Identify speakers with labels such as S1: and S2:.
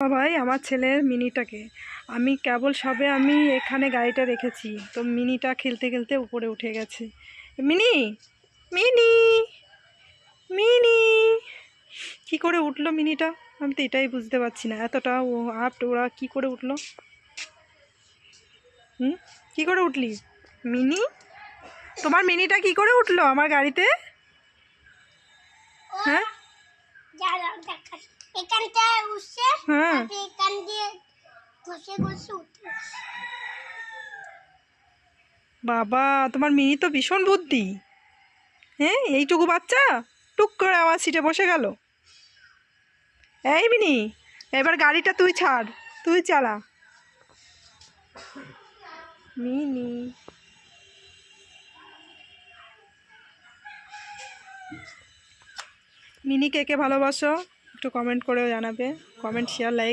S1: সবাই আমার ছেলের মিনিটাকে। আমি কেবল সবে আমি এখানে গাড়িটা রেখেছি, তো মিনিটা খেলতে খেলতে উপরে উঠে গেছে। মিনি, মিনি, মিনি, কি করে উঠলো মিনিটা? আমি তো এটাই বুঝতে পারছি না, এতটা ওরা কি করে উঠলো? কি করে উঠলি মিনি? তোমার মিনিটা কি করে উঠলো আমার গাড়িতে? হ্যাঁ, হ্যাঁ, বাবা তোমার মিনি তো ভীষণ বুদ্ধি। হ্যাঁ, এইটুকু বাচ্চা টুক করে আমার সিটে বসে গেল। এই মিনি, এবার গাড়িটা তুই ছাড়, তুই চালা। মিনি, মিনি কে কে ভালোবাসো একটু কমেন্ট করে জানাবে। Comment, share, like.